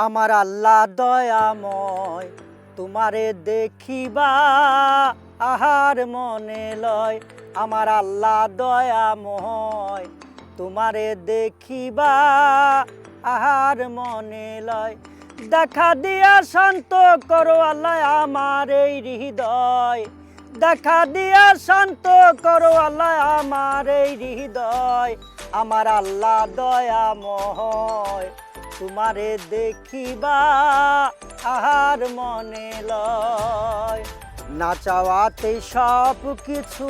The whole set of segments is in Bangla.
আমার আল্লাহ দয়াময়, তোমারে দেখিবা আহার মনে লয়। আমার আল্লাহ দয়াময়, তোমারে দেখিবা আহার মনে লয়। দেখা দিয়া শান্ত করো আল্লাহ আমার এই হৃদয়, দেখা দিয়া শান্ত করো আল্লাহ আমার এই হৃদয়। আমার আল্লাহ দয়াময়, তোমারে দেখিবা আহার মনে লয়। না চাওয়াতে সব কিছু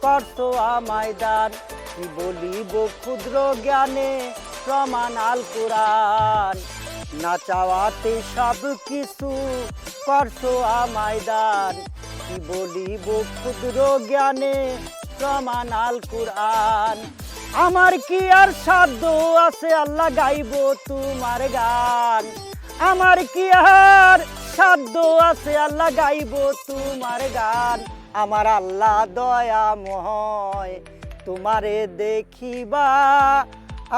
করতো আমায় দান, কি বলিব ক্ষুদ্র জ্ঞানে প্রমাণ আল কুরআন। না চাওয়াতে সব কিছু করতো আমায় দান, কি বলিব ক্ষুদ্র জ্ঞানে প্রমাণ আল কুরআন। আমার কি আর সাধ্য আছে আল্লাহ গাইব তোমার গান, আমার কি আর সাধ্য আছে আল্লাহ গাইব তোমার গান। আমার আল্লাহ দয়াময়, তোমারে দেখিবা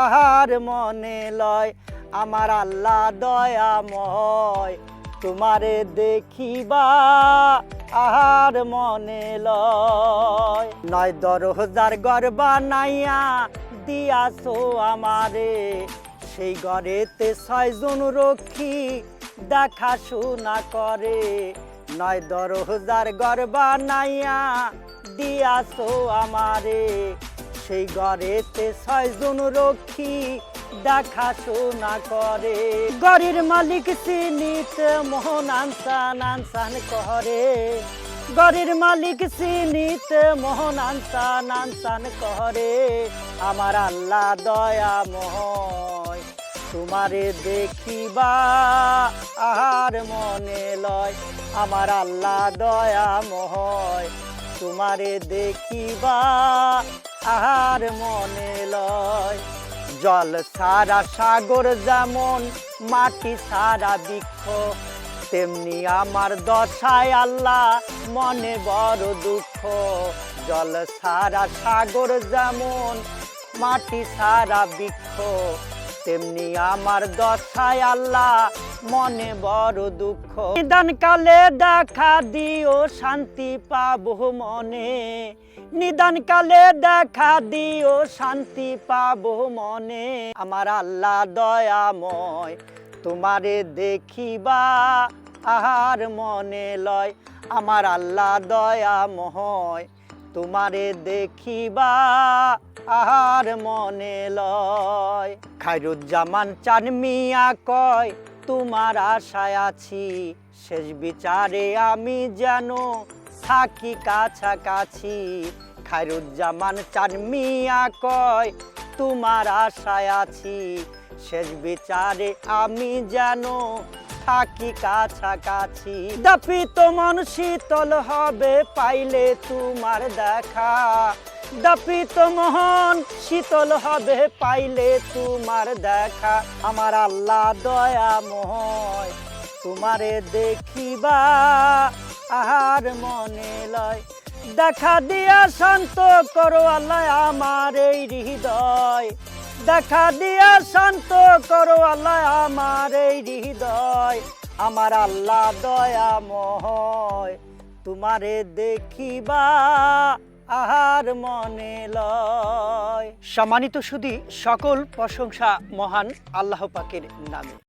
আহার মনে লয়। আমার আল্লাহ দয়াময়, তোমারে দেখিবা আহার মনে লয়। ৯-১০,০০০ ঘর বানাইয়া দিয়াছো আমারে, সেই ঘরেতে ৬ জন রক্ষী দেখাশোনা করে। ৯-১০,০০০ ঘর বানাইয়া দিয়াছো আমারে, সেই ঘরেতে ৬ জন রক্ষী দেখাশোনা করে। ঘরের মালিক চিনিতে মোহন আনসান আনসান করে, ঘরের মালিক চিনিতে মোহন আনসান আনসান করে। আমার আল্লাহ দয়াময়, তোমারে দেখিবা আহার মনে লয়। আমার আল্লাহ দয়াময়, তোমারে দেখিবা আহার মনে লয়। জল সারা সাগর যেমন মাটি সারা বৃক্ষ, তেমনি আমার দশায় আল্লাহ মনে বড় দুঃখ। জল সারা সাগর যেমন মাটি সারা বৃক্ষ, তেমনি আমার দশায় আল্লাহ মনে বড় দুঃখ। নিদান কালে দেখা দিও শান্তি পাবো মনে, নিদান কালে দেখা দিও শান্তি পাবো মনে। আমার আল্লাহ দয়াময়, তোমারে দেখিবা আহার মনে লয়। আমার আল্লাহ দয়াময়, তোমারে দেখিবা আহার মনে লয়। খায়রুজ্জামান চান মিয়া কয়, তোমার আশায় আছি, শেষ বিচারে আমি যেন থাকি কাছাকাছি। খায়রুজ্জামান চান মিয়া কয়, তোমার আশায় আছি, শেষ বিচারে আমি যেন থাকি কাছাকাছি। দাপিত মন শীতল হবে পাইলে তোমার দেখা, দাপিত মন শীতল হবে পাইলে তোমার দেখা। আমার আল্লাহ দয়াময়, তোমারে দেখিবা আহার মনে লয়। দেখা দিয়া শান্ত করো আল্লাহ আমার এই হৃদয়, দেখা দিয়া শান্ত করো আল্লাহ আমার এই হৃদয়। আমার আল্লাহ দয়াময়, তোমারে দেখিবা আহার মনে লয়। সম্মানিত সুধী, সকল প্রশংসা মহান আল্লাহ পাকের নামে।